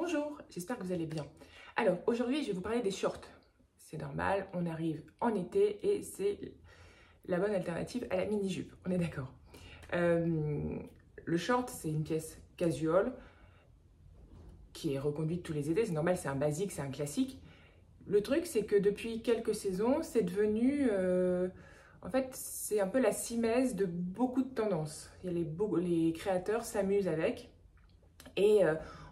Bonjour, j'espère que vous allez bien. Alors, aujourd'hui, je vais vous parler des shorts. C'est normal, on arrive en été et c'est la bonne alternative à la mini-jupe, on est d'accord. Le short, c'est une pièce casual qui est reconduite tous les étés. C'est normal, c'est un basique, c'est un classique. Le truc, c'est que depuis quelques saisons, c'est devenu... en fait, c'est un peu la simèse de beaucoup de tendances. Les créateurs s'amusent avec et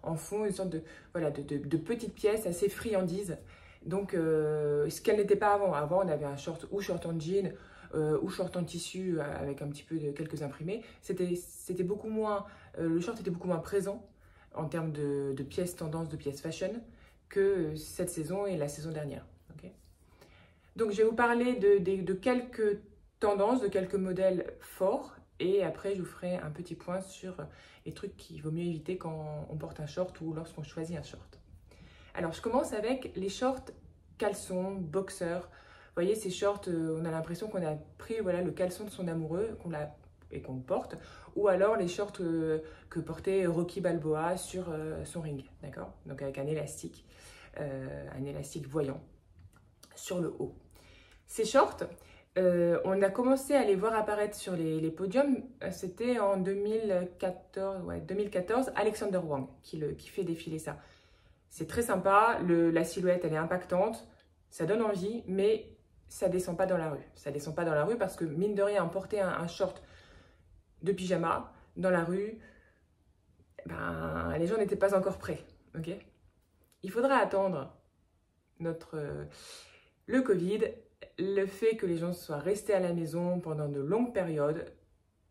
en font une sorte de, voilà, de petites pièces assez friandises. Donc, ce qu'elle n'était pas avant. Avant, on avait un short ou short en jean ou short en tissu avec un petit peu de quelques imprimés. C'était beaucoup moins, le short était beaucoup moins présent en termes de pièces tendance, de pièces fashion que cette saison et la saison dernière. Okay, donc, je vais vous parler de quelques tendances, de quelques modèles forts. Et après, je vous ferai un petit point sur les trucs qu'il vaut mieux éviter quand on porte un short ou lorsqu'on choisit un short. Alors, je commence avec les shorts caleçons, boxers. Vous voyez, ces shorts, on a l'impression qu'on a pris voilà, le caleçon de son amoureux et qu'on porte. Ou alors les shorts que portait Rocky Balboa sur son ring, d'accord? Donc avec un élastique voyant sur le haut. Ces shorts, on a commencé à les voir apparaître sur les podiums, c'était en 2014, Alexander Wang qui fait défiler ça. C'est très sympa, la silhouette elle est impactante, ça donne envie, mais ça descend pas dans la rue. Ça descend pas dans la rue parce que mine de rien, porter un short de pyjama dans la rue, ben, les gens n'étaient pas encore prêts. Okay, il faudra attendre le Covid, le fait que les gens soient restés à la maison pendant de longues périodes,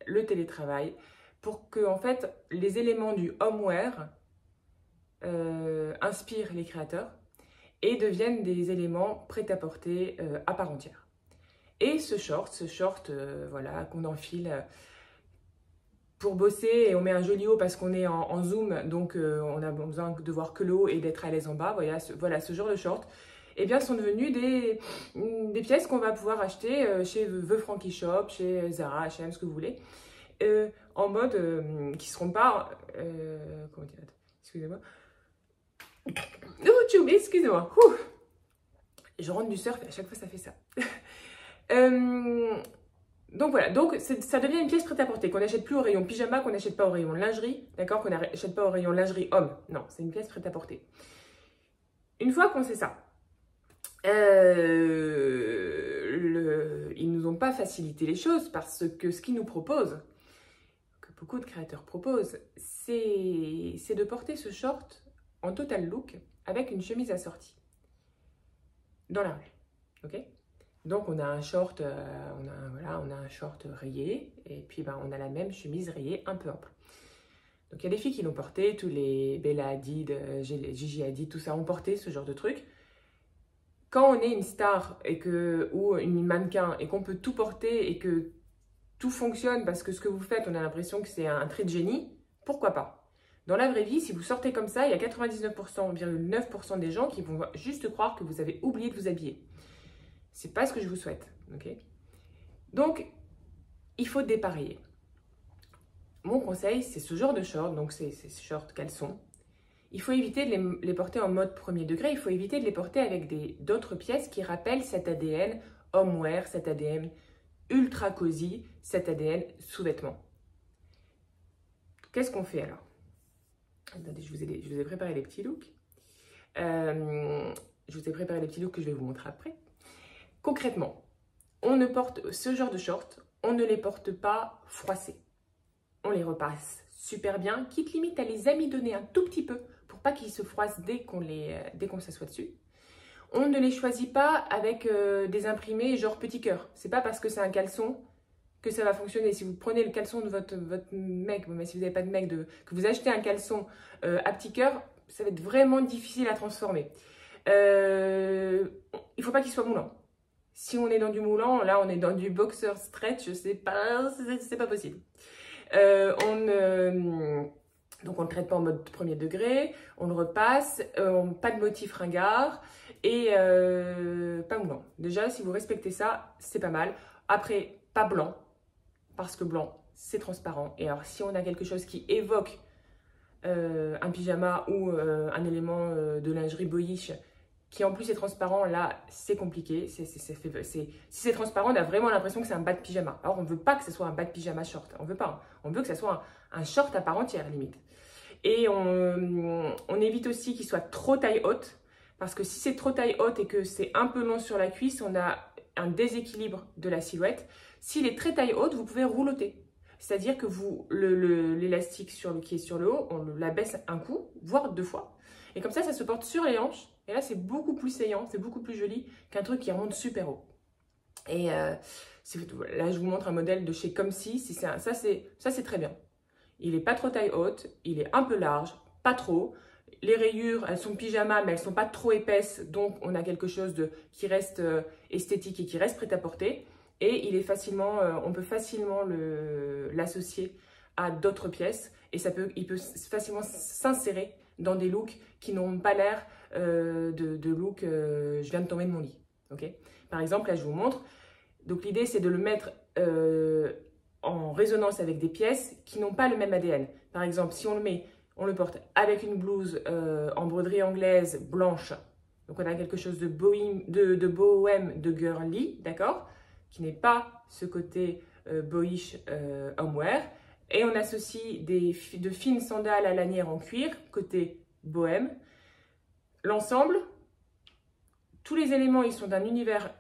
le télétravail, pour que en fait, les éléments du homeware inspirent les créateurs et deviennent des éléments prêts à porter à part entière. Et ce short voilà, qu'on enfile pour bosser et on met un joli haut parce qu'on est en zoom, donc on a besoin de voir que le haut et d'être à l'aise en bas. Voilà, ce genre de short, eh bien, sont devenus des pièces qu'on va pouvoir acheter chez The Frankie Shop, chez Zara, H&M, ce que vous voulez, en mode qui ne seront pas... comment dire? Excusez-moi. Oh, excusez-moi. Je rentre du surf et à chaque fois ça fait ça. Donc voilà, donc ça devient une pièce prête à porter, qu'on n'achète plus au rayon pyjama, qu'on n'achète pas au rayon lingerie, d'accord, qu'on n'achète pas au rayon lingerie homme. Non, c'est une pièce prête à porter. Une fois qu'on sait ça, ils nous ont pas facilité les choses parce que ce qu'ils nous proposent, que beaucoup de créateurs proposent, c'est de porter ce short en total look avec une chemise assortie dans la rue, ok? Donc on a un short, on a un short rayé et puis ben, on a la même chemise rayée un peu ample. Donc il y a des filles qui l'ont porté, tous les Bella Hadid, Gigi Hadid, tout ça ont porté ce genre de truc. Quand on est une star ou une mannequin et qu'on peut tout porter et que tout fonctionne parce que ce que vous faites, on a l'impression que c'est un trait de génie, pourquoi pas? Dans la vraie vie, si vous sortez comme ça, il y a 99,9% des gens qui vont juste croire que vous avez oublié de vous habiller. C'est pas ce que je vous souhaite, ok? Donc, il faut dépareiller. Mon conseil, c'est ce genre de short, donc c'est ces shorts caleçons. Il faut éviter de les porter en mode premier degré, il faut éviter de les porter avec d'autres pièces qui rappellent cet ADN homeware, cet ADN ultra cosy, cet ADN sous-vêtements. Qu'est-ce qu'on fait alors? Attendez, je vous ai préparé les petits looks. Je vous ai préparé les petits looks que je vais vous montrer après. Concrètement, on ne porte ce genre de shorts, on ne les porte pas froissés. On les repasse super bien, quitte limite à les amidonner un tout petit peu pour pas qu'ils se froissent dès qu'on s'assoit dessus. On ne les choisit pas avec des imprimés genre petit cœur. C'est pas parce que c'est un caleçon que ça va fonctionner. Si vous prenez le caleçon de votre mec, mais si vous n'avez pas de mec, que vous achetez un caleçon à petit cœur, ça va être vraiment difficile à transformer. Il faut pas qu'il soit moulant. Si on est dans du moulant, là on est dans du boxer stretch, c'est pas possible. Donc on ne le traite pas en mode premier degré, on le repasse, pas de motif ringard et pas moulant. Déjà, si vous respectez ça, c'est pas mal. Après, pas blanc, parce que blanc, c'est transparent. Et alors, si on a quelque chose qui évoque un pyjama ou un élément de lingerie boyish qui en plus est transparent, là c'est compliqué. Si c'est transparent, on a vraiment l'impression que c'est un bas de pyjama. Alors on ne veut pas que ce soit un bas de pyjama short, on veut pas. On veut que ce soit un short à part entière limite. Et on évite aussi qu'il soit trop taille haute, parce que si c'est trop taille haute et que c'est un peu long sur la cuisse, on a un déséquilibre de la silhouette. S'il est très taille haute, vous pouvez rouloter. C'est-à-dire que l'élastique qui est sur le haut, on l'abaisse un coup, voire 2 fois. Et comme ça se porte sur les hanches. Et là, c'est beaucoup plus saillant, c'est beaucoup plus joli qu'un truc qui remonte super haut. Et là, je vous montre un modèle de chez Comme Si. Ça, c'est très bien. Il n'est pas trop taille haute, il est un peu large, pas trop. Les rayures, elles sont pyjama, mais elles ne sont pas trop épaisses. Donc, on a quelque chose qui reste esthétique et qui reste prêt à porter. Et il est on peut facilement l'associer à d'autres pièces. Et il peut facilement s'insérer dans des looks qui n'ont pas l'air de look je viens de tomber de mon lit. Okay, par exemple, là, je vous montre. Donc, l'idée, c'est de le mettre en résonance avec des pièces qui n'ont pas le même ADN. Par exemple, si on le porte avec une blouse en broderie anglaise blanche. Donc, on a quelque chose de bohème, de girly, d'accord, qui n'est pas ce côté boyish homeware. Et on associe de fines sandales à lanière en cuir, côté bohème. L'ensemble, tous les éléments, ils sont d'un univers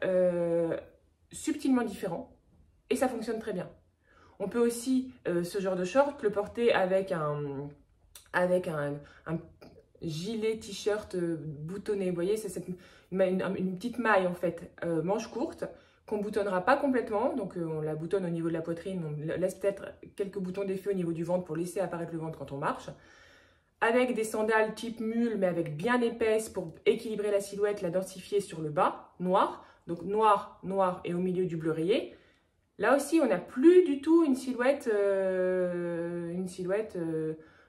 subtilement différent et ça fonctionne très bien. On peut aussi, ce genre de short, le porter avec un gilet t-shirt boutonné. Vous voyez, c'est une petite maille en fait, manche courte, qu'on ne boutonnera pas complètement. Donc on la boutonne au niveau de la poitrine, on laisse peut-être quelques boutons d'effet au niveau du ventre pour laisser apparaître le ventre quand on marche. Avec des sandales type mule, mais avec bien épaisse pour équilibrer la silhouette, la densifier sur le bas, noir. Donc noir, noir et au milieu du bleu rayé. Là aussi, on n'a plus du tout une silhouette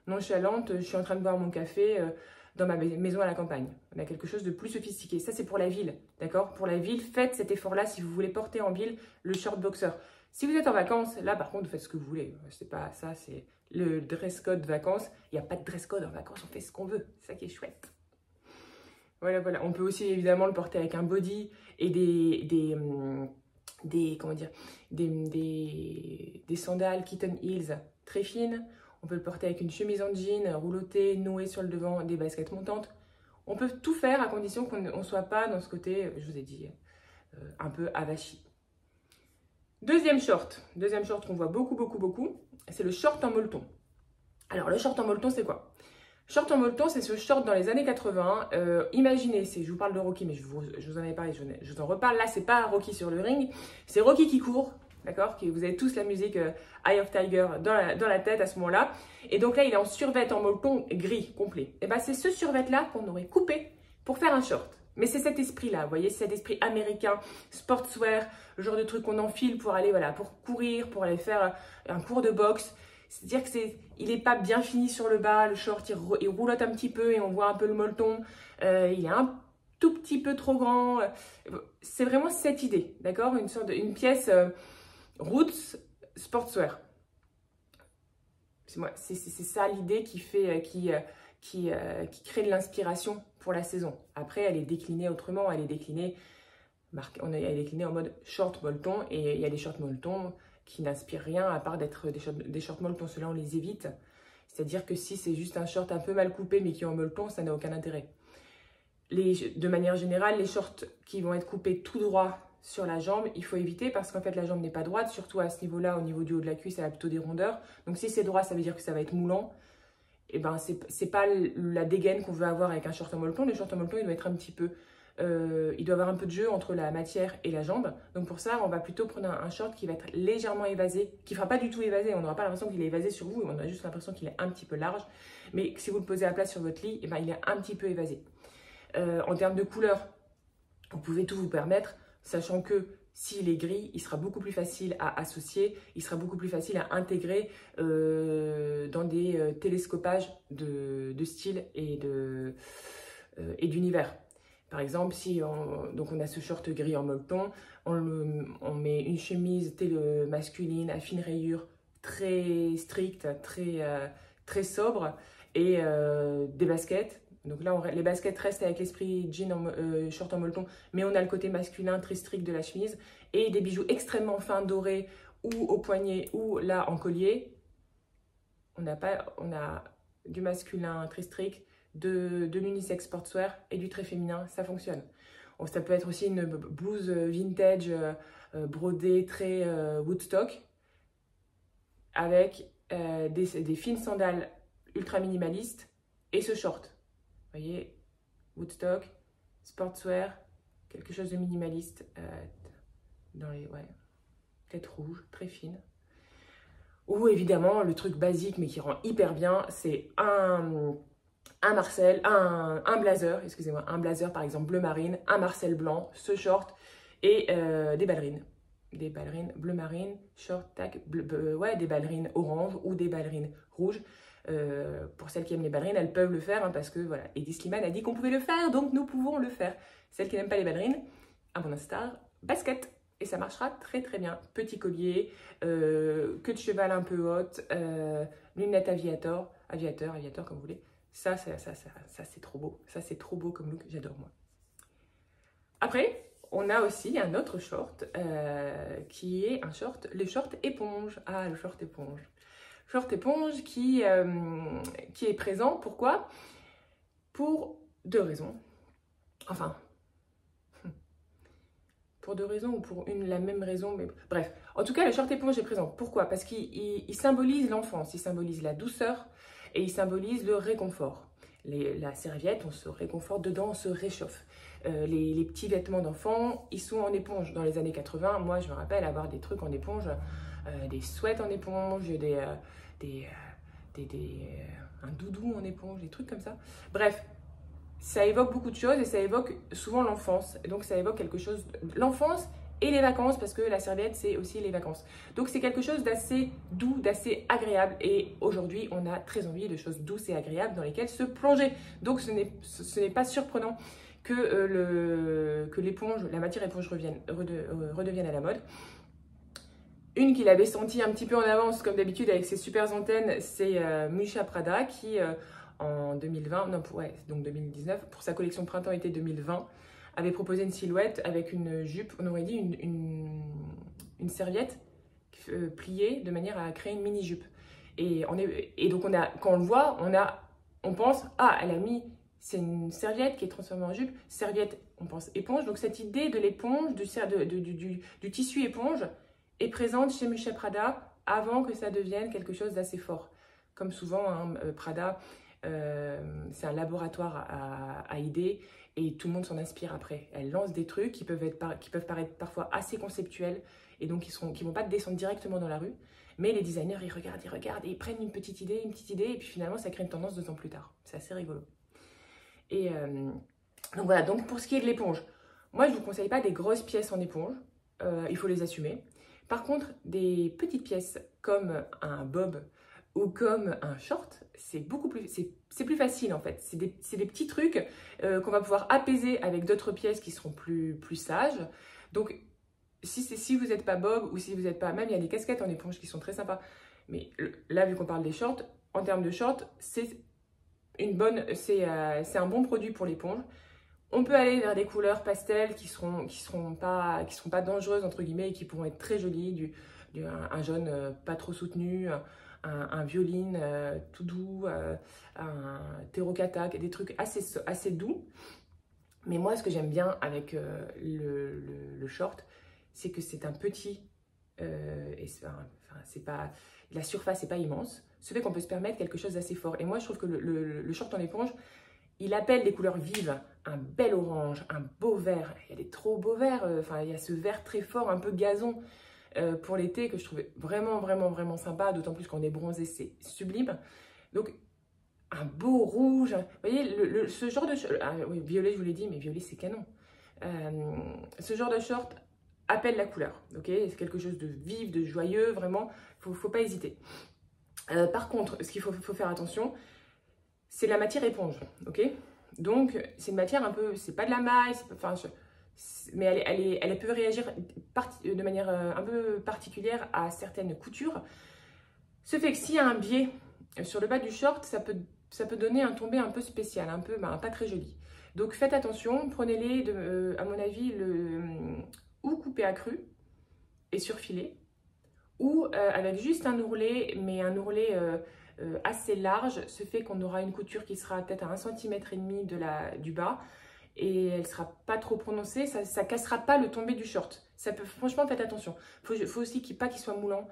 nonchalante. Je suis en train de boire mon café dans ma maison à la campagne. On a quelque chose de plus sophistiqué. Ça, c'est pour la ville, d'accord? Pour la ville, faites cet effort-là si vous voulez porter en ville le short boxer. Si vous êtes en vacances, là, par contre, vous faites ce que vous voulez. C'est pas ça, c'est le dress code vacances. Il n'y a pas de dress code en vacances, on fait ce qu'on veut. C'est ça qui est chouette. Voilà, voilà. On peut aussi évidemment le porter avec un body et des sandales kitten heels très fines. On peut le porter avec une chemise en jean, roulottée, nouée sur le devant, des baskets montantes. On peut tout faire à condition qu'on ne soit pas dans ce côté, je vous ai dit, un peu avachi. Deuxième short qu'on voit beaucoup, c'est le short en molleton. Alors le short en molleton, c'est quoi? Short en molleton, c'est ce short dans les années 80. Imaginez, je vous parle de Rocky, mais je vous en avais parlé, je vous en reparle. Là, c'est pas Rocky sur le ring, c'est Rocky qui court, d'accord? Vous avez tous la musique Eye of Tiger dans la tête à ce moment-là. Et donc là, il est en survêt en molleton gris complet. Et bien, c'est ce survêt-là qu'on aurait coupé pour faire un short. Mais c'est cet esprit-là, vous voyez, cet esprit américain, sportswear, le genre de truc qu'on enfile pour aller, voilà, pour courir, pour aller faire un cours de boxe. C'est-à-dire qu'il n'est pas bien fini sur le bas, le short, il roulotte un petit peu et on voit un peu le molleton. Il est un tout petit peu trop grand. C'est vraiment cette idée, d'accord? Une pièce roots sportswear. C'est ça l'idée qui crée de l'inspiration pour la saison. Après, elle est déclinée autrement, elle est déclinée en mode short molleton et il y a des shorts molleton qui n'inspirent rien à part d'être des shorts molleton. Ceux-là, on les évite. C'est-à-dire que si c'est juste un short un peu mal coupé mais qui est en molleton, ça n'a aucun intérêt. De manière générale, les shorts qui vont être coupés tout droit sur la jambe, il faut éviter parce qu'en fait, la jambe n'est pas droite, surtout à ce niveau-là, au niveau du haut de la cuisse, elle a plutôt des rondeurs. Donc, si c'est droit, ça veut dire que ça va être moulant. Et ben, c'est pas la dégaine qu'on veut avoir avec un short en molleton. Le short en molleton, il doit être un petit peu... il doit avoir un peu de jeu entre la matière et la jambe. Donc pour ça, on va plutôt prendre un short qui va être légèrement évasé, qui ne fera pas du tout évasé. On n'aura pas l'impression qu'il est évasé sur vous, on a juste l'impression qu'il est un petit peu large. Mais si vous le posez à plat sur votre lit, eh ben, il est un petit peu évasé. En termes de couleur, vous pouvez tout vous permettre, sachant que s'il est gris, il sera beaucoup plus facile à associer, il sera beaucoup plus facile à intégrer dans des télescopages de style et d'univers. Par exemple, si on a ce short gris en molleton, on met une chemise masculine à fine rayure très stricte, très sobre, et des baskets. Donc là, les baskets restent avec l'esprit jean, short en molleton, mais on a le côté masculin très strict de la chemise. Et des bijoux extrêmement fins, dorés, ou au poignet, ou là en collier. On a du masculin très strict, de l'unisex sportswear et du très féminin, ça fonctionne. Donc, ça peut être aussi une blouse vintage brodée très Woodstock avec des fines sandales ultra minimalistes et ce short. Vous voyez, Woodstock, sportswear, quelque chose de minimaliste dans les tête rouge, très fine. Ou évidemment, le truc basique mais qui rend hyper bien, c'est un blazer, excusez-moi, un blazer par exemple bleu marine, un Marcel blanc, ce short et des ballerines. Des ballerines bleu marine, short, tac, des ballerines orange ou des ballerines rouges. Pour celles qui aiment les ballerines, elles peuvent le faire hein, parce que voilà, Hedi Slimane a dit qu'on pouvait le faire, donc nous pouvons le faire. Celles qui n'aiment pas les ballerines, à mon instar, basket. Et ça marchera très très bien. Petit collier, queue de cheval un peu haute, lunettes aviator comme vous voulez. Ça c'est trop beau. Ça c'est trop beau comme look, j'adore moi. Après, on a aussi un autre short qui est le short éponge. Ah, le short éponge. Short éponge qui est présent, pourquoi? Pour deux raisons. Enfin, pour deux raisons ou pour la même raison, mais bref. En tout cas, le short éponge est présent. Pourquoi? Parce qu'il symbolise l'enfance, il symbolise la douceur et il symbolise le réconfort. La serviette, on se réconforte dedans, on se réchauffe. Les petits vêtements d'enfants, ils sont en éponge. Dans les années 80, moi, je me rappelle avoir des trucs en éponge, des sweats en éponge, un doudou en éponge, des trucs comme ça. Bref. Ça évoque beaucoup de choses et ça évoque souvent l'enfance. Donc ça évoque quelque chose, l'enfance et les vacances, parce que la serviette, c'est aussi les vacances. Donc c'est quelque chose d'assez doux, d'assez agréable. Et aujourd'hui, on a très envie de choses douces et agréables dans lesquelles se plonger. Donc ce n'est pas surprenant que l'éponge, la matière éponge redevienne à la mode. Une qui l'avait senti un petit peu en avance, comme d'habitude, avec ses super antennes, c'est Miuccia Prada qui... en 2020, non, donc 2019, pour sa collection printemps-été 2020, avait proposé une silhouette avec une jupe, on aurait dit une serviette pliée de manière à créer une mini-jupe. Et donc, quand on le voit, on pense, ah, elle a mis, c'est une serviette qui est transformée en jupe, serviette, on pense éponge. Donc, cette idée de l'éponge, du tissu éponge, est présente chez Miuccia Prada avant que ça devienne quelque chose d'assez fort. Comme souvent, hein, Prada... c'est un laboratoire à idées et tout le monde s'en inspire après. Elle lance des trucs qui peuvent paraître parfois assez conceptuels et donc qui vont pas descendre directement dans la rue. Mais les designers, ils regardent et ils prennent une petite idée et puis finalement, ça crée une tendance 2 ans plus tard. C'est assez rigolo. Et donc voilà, donc pour ce qui est de l'éponge, moi, je ne vous conseille pas des grosses pièces en éponge. Il faut les assumer. Par contre, des petites pièces comme un bob ou comme un short, c'est plus facile en fait. C'est des petits trucs qu'on va pouvoir apaiser avec d'autres pièces qui seront plus sages. Donc, si vous n'êtes pas bob ou si vous n'êtes pas... Même, il y a des casquettes en éponge qui sont très sympas. Mais là, vu qu'on parle des shorts, en termes de shorts, c'est un bon produit pour l'éponge. On peut aller vers des couleurs pastel qui seront pas dangereuses, entre guillemets, et qui pourront être très jolies. Un jaune pas trop soutenu, un violine tout doux, un terracotta, des trucs assez doux. Mais moi, ce que j'aime bien avec le short, c'est que c'est un petit... la surface n'est pas immense. Ce fait qu'on peut se permettre quelque chose d'assez fort. Et moi, je trouve que le short en éponge, il appelle des couleurs vives. Un bel orange, un beau vert. Il y a des trop beaux verts. Il y a ce vert très fort, un peu gazon. Pour l'été que je trouvais vraiment, vraiment, vraiment sympa, d'autant plus qu'on est bronzé, c'est sublime. Donc, un beau rouge. Vous voyez, ce genre de... Ah, oui, violet, je vous l'ai dit, mais violet, c'est canon. Ce genre de short appelle la couleur, ok? C'est quelque chose de vif, de joyeux, vraiment, faut pas hésiter. Par contre, ce qu'il faut faire attention, c'est la matière éponge, ok? Donc, c'est une matière un peu... C'est pas de la maille, mais elle peut réagir de manière un peu particulière à certaines coutures. Ce fait que s'il y a un biais sur le bas du short, ça peut ça peut donner un tombé un peu spécial, un peu pas très joli. Donc faites attention, prenez-les, à mon avis, ou coupé à cru et surfilé, ou avec juste un ourlet, mais un ourlet assez large, ce fait qu'on aura une couture qui sera peut-être à 1,5 cm du bas, et elle ne sera pas trop prononcée, ça ne cassera pas le tombé du short. Ça peut, franchement, faites attention. Faut aussi pas qu'il soit moulant.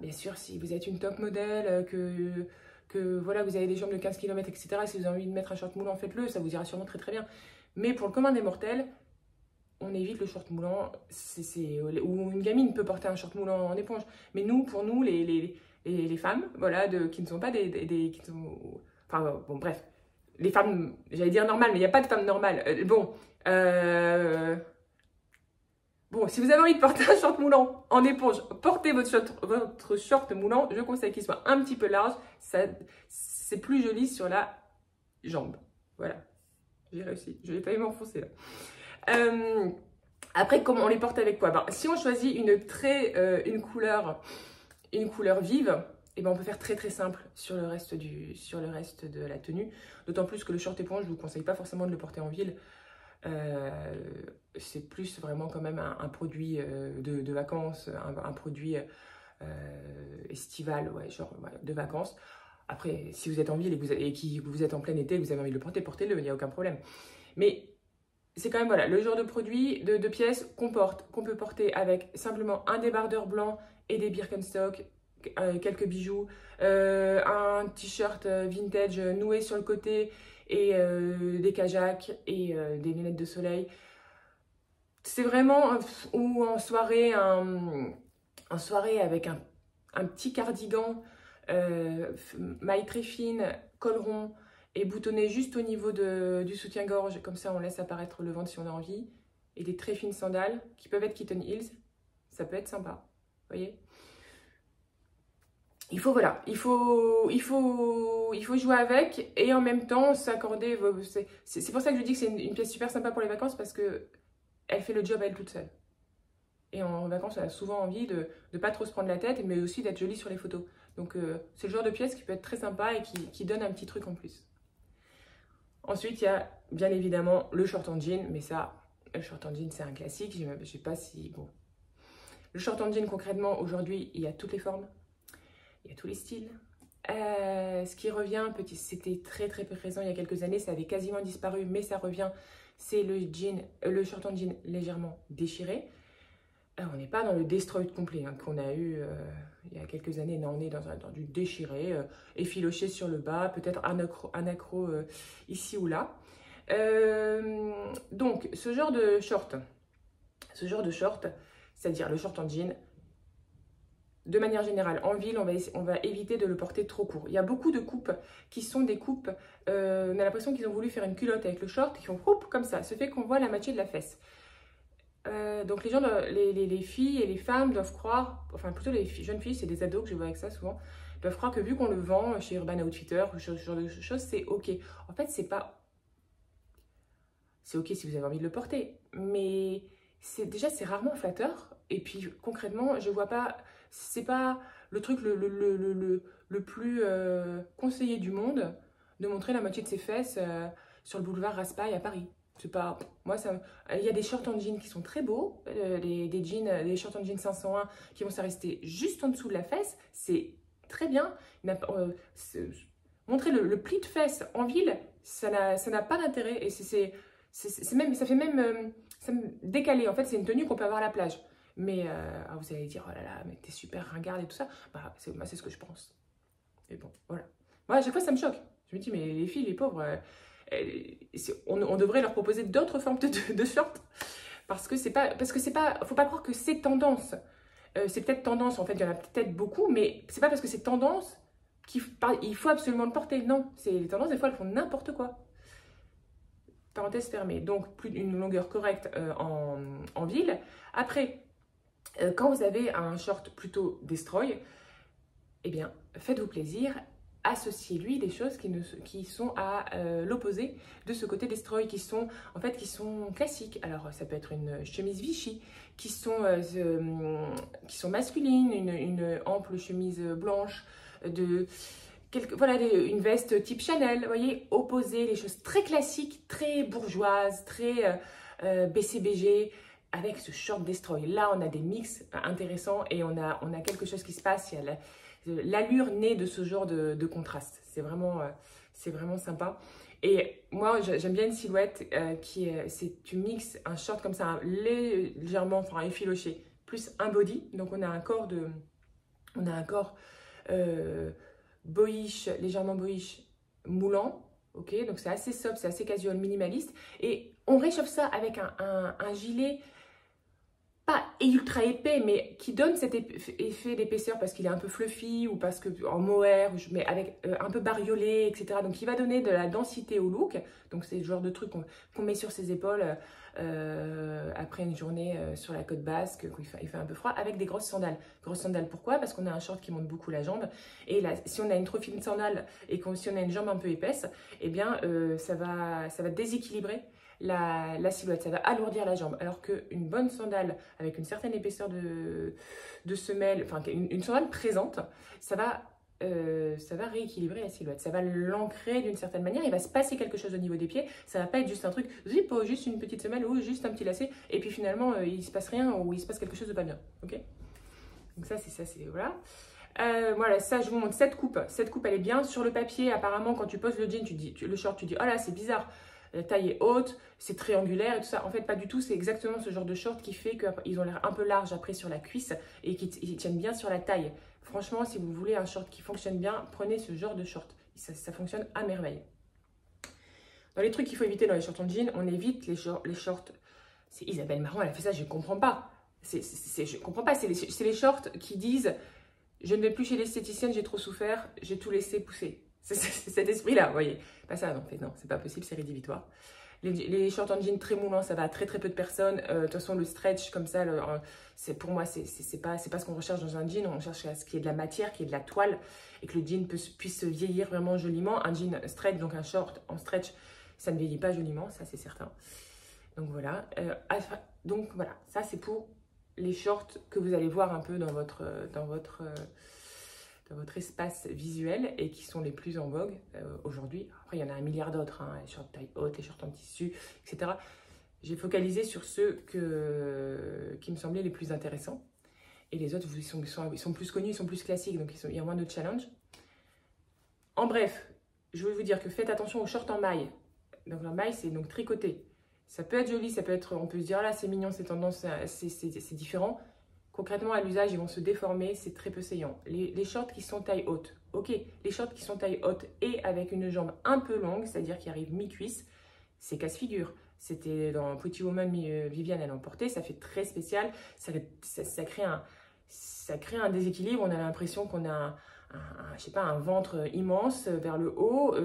Bien sûr, si vous êtes une top modèle, que voilà, vous avez des jambes de 15 km, etc., si vous avez envie de mettre un short moulant, faites-le, ça vous ira sûrement très très bien. Mais pour le commun des mortels, on évite le short moulant. Ou une gamine peut porter un short moulant en éponge. Mais nous, pour nous, les femmes, voilà, qui ne sont pas enfin, bon, bref. Les femmes, j'allais dire normales, mais il n'y a pas de femmes normales. Bon, si vous avez envie de porter un short moulant en éponge, portez votre short moulant. Je conseille qu'il soit un petit peu large. C'est plus joli sur la jambe. Voilà, j'ai réussi. Je n'ai pas eu m'enfoncer là. Après, comment on les porte avec quoi? Si on choisit une couleur vive, et on peut faire très très simple sur le reste de la tenue. D'autant plus que le short éponge, je ne vous conseille pas forcément de le porter en ville. C'est plus vraiment quand même un produit de vacances, un produit estival, ouais, genre ouais, de vacances. Après, si vous êtes en ville et que vous êtes en plein été, vous avez envie de le porter, portez-le, il n'y a aucun problème. Mais c'est quand même voilà, le genre de produit, de pièces qu'on peut porter avec simplement un débardeur blanc et des Birkenstock, quelques bijoux, un t-shirt vintage noué sur le côté et des kajaks et des lunettes de soleil. C'est vraiment, ou en soirée avec un petit cardigan, maille très fine, col rond et boutonné juste au niveau du soutien-gorge, comme ça on laisse apparaître le ventre si on a envie, et des très fines sandales qui peuvent être kitten heels, ça peut être sympa, vous voyez. Il faut jouer avec et en même temps s'accorder. C'est pour ça que je dis que c'est une pièce super sympa pour les vacances parce que elle fait le job à elle toute seule. Et en vacances, on a souvent envie de ne pas trop se prendre la tête, mais aussi d'être jolie sur les photos. Donc c'est le genre de pièce qui peut être très sympa et qui donne un petit truc en plus. Ensuite, il y a bien évidemment le short en jean, mais ça, le short en jean, c'est un classique. Je ne sais pas si... Bon. Le short en jean, concrètement, aujourd'hui, il y a toutes les formes. Il y a tous les styles. Ce qui revient, c'était très très présent il y a quelques années, ça avait quasiment disparu, mais ça revient, c'est le short en jean légèrement déchiré. On n'est pas dans le destroyed complet qu'on a eu il y a quelques années, non, on est dans du déchiré, effiloché sur le bas, peut-être un accro ici ou là. Donc ce genre de short, c'est-à-dire le short en jean, de manière générale, en ville, on va éviter de le porter trop court. Il y a beaucoup de coupes qui sont des coupes, on a l'impression qu'ils ont voulu faire une culotte avec le short, qui font coupe comme ça, ce fait qu'on voit la moitié de la fesse. Donc les filles et les femmes doivent croire, enfin plutôt les jeunes filles, c'est des ados que je vois avec ça souvent, doivent croire que vu qu'on le vend chez Urban Outfitters ou ce genre de choses, c'est ok. En fait, c'est pas... C'est ok si vous avez envie de le porter, mais déjà c'est rarement flatteur. Et puis concrètement, je vois pas... C'est pas le truc le plus conseillé du monde de montrer la moitié de ses fesses sur le boulevard Raspail à Paris. C'est pas... Moi, il y a des shorts en jean qui sont très beaux, des shorts en jean 501 qui vont s'arrêter juste en dessous de la fesse. C'est très bien. Montrer le pli de fesse en ville, ça n'a pas d'intérêt. Et ça fait même décalé. En fait, c'est une tenue qu'on peut avoir à la plage. Mais vous allez dire, oh là là, mais t'es super ringarde et tout ça. Bah, c'est ce que je pense. Et bon, voilà. Moi, à chaque fois, ça me choque. Je me dis, mais les filles, les pauvres, on devrait leur proposer d'autres formes de shorts. Parce que c'est pas, faut pas croire que c'est tendance. C'est peut-être tendance, en fait, il y en a peut-être beaucoup, mais c'est pas parce que c'est tendance qu'il faut absolument le porter. Non, les tendances, des fois, elles font n'importe quoi. Parenthèse fermée. Donc, une longueur correcte en ville. Après, quand vous avez un short plutôt destroy, eh bien, faites-vous plaisir, associez-lui des choses qui sont à l'opposé de ce côté destroy, qui sont classiques. Alors, ça peut être une chemise Vichy, qui sont masculines, une ample chemise blanche, voilà, une veste type Chanel, vous voyez, opposer les choses très classiques, très bourgeoises, très BCBG, avec ce short destroy. Là, on a des mix intéressants et on a quelque chose qui se passe. Il y a l'allure née de ce genre de contraste. C'est vraiment sympa. Et moi, j'aime bien une silhouette tu mixes un short comme ça, légèrement, enfin effiloché, plus un body. Donc, on a un corps boyish, légèrement boyish, moulant. Ok, donc c'est assez sobre, c'est assez casual, minimaliste. Et on réchauffe ça avec un gilet pas ultra épais, mais qui donne cet effet d'épaisseur parce qu'il est un peu fluffy ou parce que en mohair, mais avec un peu bariolé, etc. Donc, il va donner de la densité au look. Donc, c'est le genre de truc qu'on met sur ses épaules après une journée sur la côte basque, où il fait un peu froid, avec des grosses sandales. Grosses sandales, pourquoi? Parce qu'on a un short qui monte beaucoup la jambe. Et là, si on a une trop fine sandale et si on a une jambe un peu épaisse, eh bien, ça va déséquilibrer la silhouette, ça va alourdir la jambe. Alors qu'une bonne sandale avec une certaine épaisseur de semelle, enfin une sandale présente, ça va rééquilibrer la silhouette. Ça va l'ancrer d'une certaine manière. Il va se passer quelque chose au niveau des pieds. Ça va pas être juste un truc zip, juste une petite semelle ou juste un petit lacet. Et puis finalement, il se passe rien ou il se passe quelque chose de pas bien. Ok? Donc ça, c'est voilà. Voilà, ça je vous montre cette coupe. Cette coupe, elle est bien sur le papier. Apparemment, quand tu poses le jean, le short, tu dis oh là, c'est bizarre. La taille est haute, c'est triangulaire et tout ça. En fait, pas du tout. C'est exactement ce genre de short qui fait qu'ils ont l'air un peu larges après sur la cuisse et qui tiennent bien sur la taille. Franchement, si vous voulez un short qui fonctionne bien, prenez ce genre de short. Ça fonctionne à merveille. Dans les trucs qu'il faut éviter dans les shorts en jean, on évite les shorts. C'est Isabelle Marant, elle a fait ça, je ne comprends pas. Je comprends pas. C'est les shorts qui disent « Je ne vais plus chez l'esthéticienne, j'ai trop souffert, j'ai tout laissé pousser ». C'est cet esprit-là, vous voyez. Pas ça, non, c'est pas possible, c'est rédhibitoire. Les shorts en jean très moulants, ça va à très peu de personnes. De toute façon, le stretch comme ça, pour moi, c'est pas ce qu'on recherche dans un jean. On cherche à ce qu'il y ait de la matière, qu'il y ait de la toile et que le jean puisse vieillir vraiment joliment. Un jean stretch, donc un short en stretch, ça ne vieillit pas joliment, ça c'est certain. Donc voilà. Ça c'est pour les shorts que vous allez voir un peu dans votre espace visuel et qui sont les plus en vogue aujourd'hui. Après, il y en a un milliard d'autres, hein, les shorts taille haute, les shorts en tissu, etc. J'ai focalisé sur ceux qui me semblaient les plus intéressants. Et les autres, ils sont plus connus, ils sont plus classiques, donc il y a moins de challenge. En bref, je veux vous dire que faites attention aux shorts en maille. Donc la maille, c'est donc tricoté. Ça peut être joli, ça peut être, on peut se dire, là, c'est mignon, c'est tendance, c'est différent. Concrètement, à l'usage, ils vont se déformer, c'est très peu saillant. Les shorts qui sont taille haute, ok, les shorts qui sont taille haute et avec une jambe un peu longue, c'est-à-dire qui arrive mi-cuisse, c'est casse-figure. C'était dans Pretty Woman, Viviane, elle en portait, ça fait très spécial, ça crée un déséquilibre, on a l'impression qu'on a je sais pas, un ventre immense vers le haut,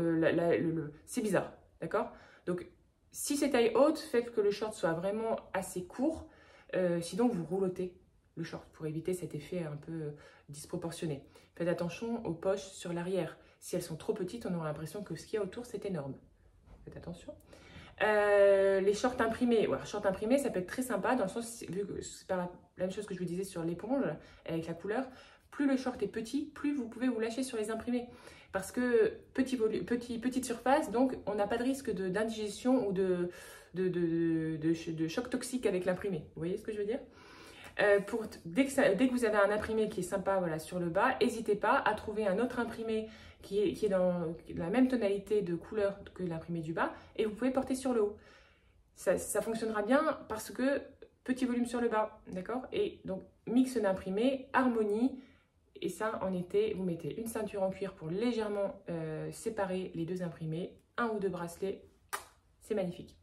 c'est bizarre, d'accord? Donc, si c'est taille haute, faites que le short soit vraiment assez court, sinon vous roulottez le short pour éviter cet effet un peu disproportionné. Faites attention aux poches sur l'arrière. Si elles sont trop petites, on aura l'impression que ce qu'il y a autour, c'est énorme. Faites attention. Les shorts imprimés. Ouais, shorts imprimés, ça peut être très sympa dans le sens, vu que c'est pas la même chose que je vous disais sur l'éponge, avec la couleur, plus le short est petit, plus vous pouvez vous lâcher sur les imprimés. Parce que petite surface, donc on n'a pas de risque d'indigestion ou de choc toxique avec l'imprimé. Vous voyez ce que je veux dire? Dès que vous avez un imprimé qui est sympa, voilà, sur le bas, n'hésitez pas à trouver un autre imprimé qui est dans la même tonalité de couleur que l'imprimé du bas et vous pouvez porter sur le haut. Ça fonctionnera bien parce que petit volume sur le bas, d'accord? Et donc, mix d'imprimés, harmonie. Et ça, en été, vous mettez une ceinture en cuir pour légèrement séparer les deux imprimés, un ou deux bracelets, c'est magnifique.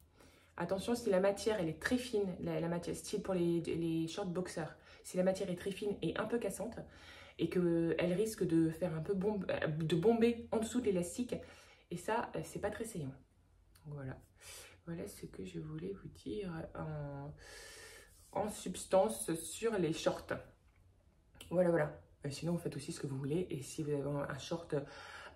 Attention, si la matière elle est très fine, la matière style pour les shorts boxers, si la matière est très fine et un peu cassante et qu'elle risque de faire un peu de bomber en dessous de l'élastique, et ça, c'est pas très saillant. Voilà. Voilà ce que je voulais vous dire en substance sur les shorts. Voilà, voilà. Sinon, vous faites aussi ce que vous voulez. Et si vous avez un short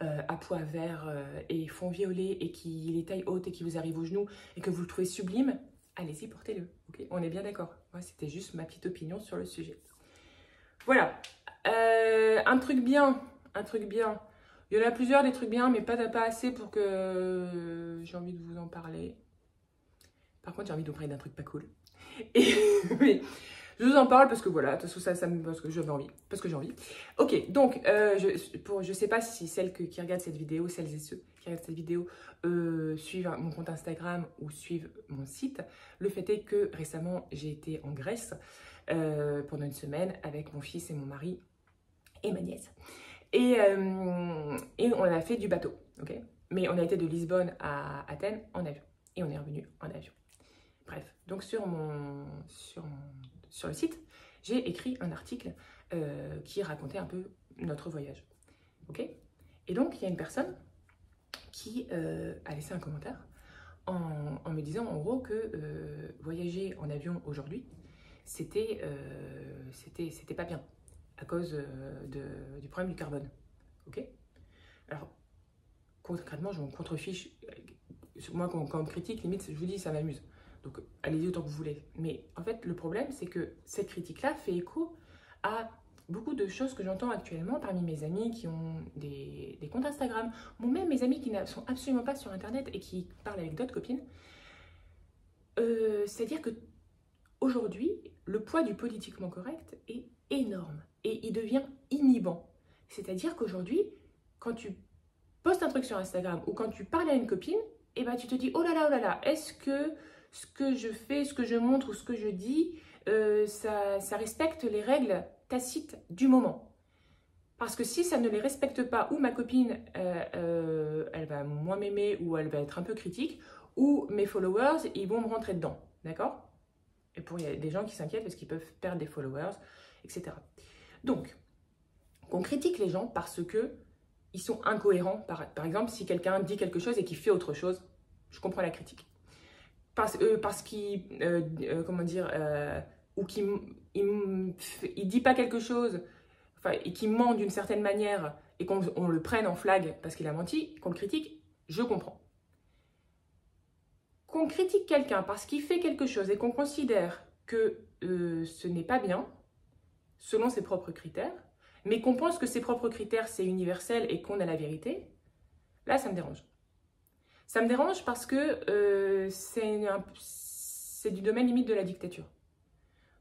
à pois vert et fond violet et qu'il est taille haute et qui vous arrive aux genoux et que vous le trouvez sublime, allez-y, portez-le. Okay, on est bien d'accord. Moi, c'était juste ma petite opinion sur le sujet. Voilà. Un truc bien Il y en a plusieurs, des trucs bien, mais pas assez pour que j'ai envie de vous en parler. Par contre, j'ai envie de vous parler d'un truc pas cool. Et, mais je vous en parle parce que voilà, parce que j'avais envie. Parce que j'ai envie. Ok, donc, je sais pas si celles qui regardent cette vidéo, celles et ceux qui regardent cette vidéo, suivent mon compte Instagram ou suivent mon site. Le fait est que récemment, j'ai été en Grèce pendant une semaine avec mon fils et mon mari et ma nièce. Et on a fait du bateau, ok? Mais on a été de Lisbonne à Athènes en avion. Et on est revenu en avion. Bref, donc sur le site, j'ai écrit un article qui racontait un peu notre voyage, ok? Et donc, il y a une personne qui a laissé un commentaire en me disant en gros que voyager en avion aujourd'hui, c'était pas bien à cause du problème du carbone. Ok? Alors, concrètement, je m'en contrefiche. Moi, quand on me critique, limite, je vous dis, ça m'amuse. Donc, allez-y autant que vous voulez. Mais en fait, le problème, c'est que cette critique-là fait écho à beaucoup de choses que j'entends actuellement parmi mes amis qui ont des comptes Instagram, ou même mes amis qui ne sont absolument pas sur Internet et qui parlent avec d'autres copines. C'est-à-dire que aujourd'hui, le poids du politiquement correct est énorme et il devient inhibant. C'est-à-dire qu'aujourd'hui, quand tu postes un truc sur Instagram ou quand tu parles à une copine, eh ben, tu te dis, oh là là, est-ce que ce que je fais, ce que je montre ou ce que je dis, ça respecte les règles tacites du moment? Parce que si ça ne les respecte pas, ou ma copine, elle va moins m'aimer ou elle va être un peu critique, ou mes followers, ils vont me rentrer dedans, d'accord? Et il y a des gens qui s'inquiètent parce qu'ils peuvent perdre des followers, etc. Donc, on critique les gens parce que ils sont incohérents. Par exemple, si quelqu'un dit quelque chose et qu'il fait autre chose, je comprends la critique. Parce qu'il, comment dire, ou qu'il il dit pas quelque chose, enfin, et qu'il ment d'une certaine manière et qu'on le prenne en flag parce qu'il a menti, qu'on le critique, je comprends. Qu'on critique quelqu'un parce qu'il fait quelque chose et qu'on considère que ce n'est pas bien, selon ses propres critères, mais qu'on pense que ses propres critères, c'est universel et qu'on a la vérité, là, ça me dérange. Ça me dérange parce que c'est du domaine limite de la dictature.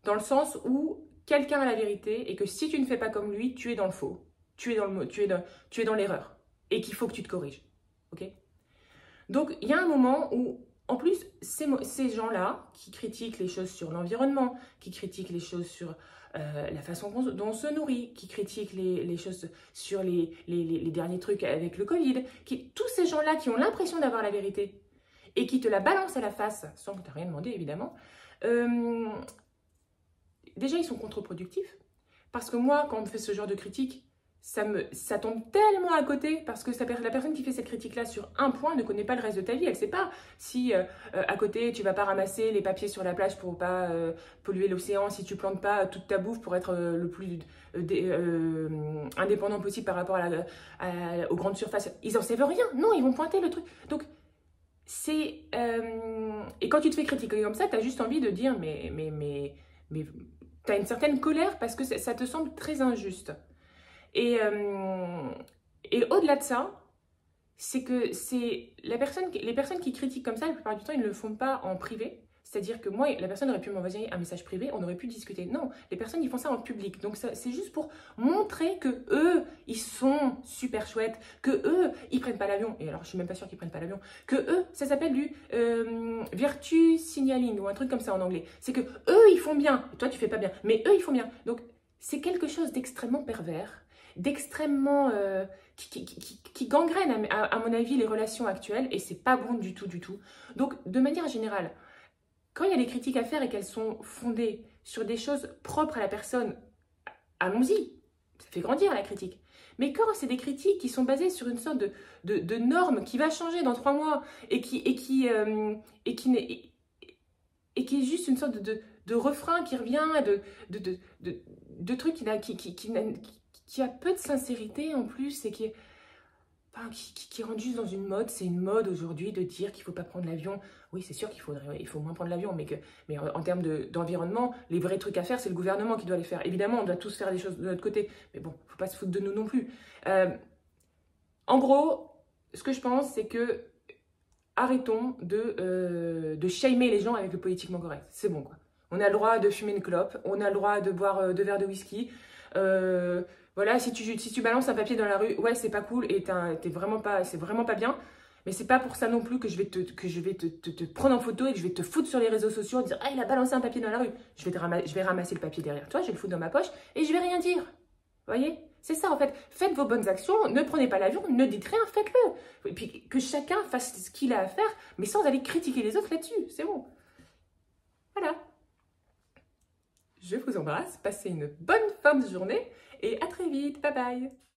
Dans le sens où quelqu'un a la vérité et que si tu ne fais pas comme lui, tu es dans le faux, tu es dans l'erreur et qu'il faut que tu te corriges. Ok? Donc, il y a un moment où, en plus, ces gens-là qui critiquent les choses sur l'environnement, qui critiquent les choses sur la façon dont on se nourrit, qui critiquent les choses sur les derniers trucs avec le Covid, tous ces gens-là qui ont l'impression d'avoir la vérité et qui te la balancent à la face, sans que tu n'aies rien demandé évidemment, déjà ils sont contre-productifs. Parce que moi, quand on me fait ce genre de critique, ça tombe tellement à côté parce que la personne qui fait cette critique-là sur un point ne connaît pas le reste de ta vie. Elle ne sait pas si à côté, tu ne vas pas ramasser les papiers sur la plage pour ne pas polluer l'océan, si tu ne plantes pas toute ta bouffe pour être le plus indépendant possible par rapport aux grandes surfaces. Ils n'en savent rien. Non, ils vont pointer le truc. Donc, et quand tu te fais critiquer comme ça, tu as juste envie de dire mais tu as une certaine colère parce que ça te semble très injuste. Et au-delà de ça, c'est que les personnes qui critiquent comme ça, la plupart du temps, ils ne le font pas en privé. C'est-à-dire que moi, la personne aurait pu m'envoyer un message privé, on aurait pu discuter. Non, les personnes, ils font ça en public. Donc, c'est juste pour montrer que eux, ils sont super chouettes, que eux, ils prennent pas l'avion. Et alors, je suis même pas sûre qu'ils prennent pas l'avion. Que eux, ça s'appelle du virtue signaling ou un truc comme ça en anglais. C'est que eux, ils font bien. Et toi, tu fais pas bien. Mais eux, ils font bien. Donc, c'est quelque chose d'extrêmement pervers, d'extrêmement qui gangrène à mon avis les relations actuelles et c'est pas bon du tout. Donc de manière générale, quand il y a des critiques à faire et qu'elles sont fondées sur des choses propres à la personne, allons-y, ça fait grandir la critique. Mais quand c'est des critiques qui sont basées sur une sorte de norme qui va changer dans 3 mois et qui est juste une sorte de refrain qui revient, de trucs qui a peu de sincérité en plus et qui rentre juste dans une mode. C'est une mode aujourd'hui de dire qu'il ne faut pas prendre l'avion. Oui, c'est sûr qu'il faut moins prendre l'avion, mais en termes d'environnement, les vrais trucs à faire, c'est le gouvernement qui doit les faire. Évidemment, on doit tous faire des choses de notre côté, mais bon, il ne faut pas se foutre de nous non plus. En gros, ce que je pense, c'est que arrêtons de shamer les gens avec le politiquement correct. C'est bon, quoi. On a le droit de fumer une clope, on a le droit de boire 2 verres de whisky. Voilà, si tu balances un papier dans la rue, ouais, c'est pas cool et c'est vraiment pas bien. Mais c'est pas pour ça non plus que je vais te prendre en photo et que je vais te foutre sur les réseaux sociaux et dire ah, il a balancé un papier dans la rue. Je vais ramasser le papier derrière toi, je vais le foutre dans ma poche et je vais rien dire. Vous voyez? C'est ça en fait. Faites vos bonnes actions, ne prenez pas l'avion, ne dites rien, faites-le. Et puis que chacun fasse ce qu'il a à faire, mais sans aller critiquer les autres là-dessus. C'est bon. Voilà. Je vous embrasse, passez une bonne fin de journée et à très vite. Bye bye.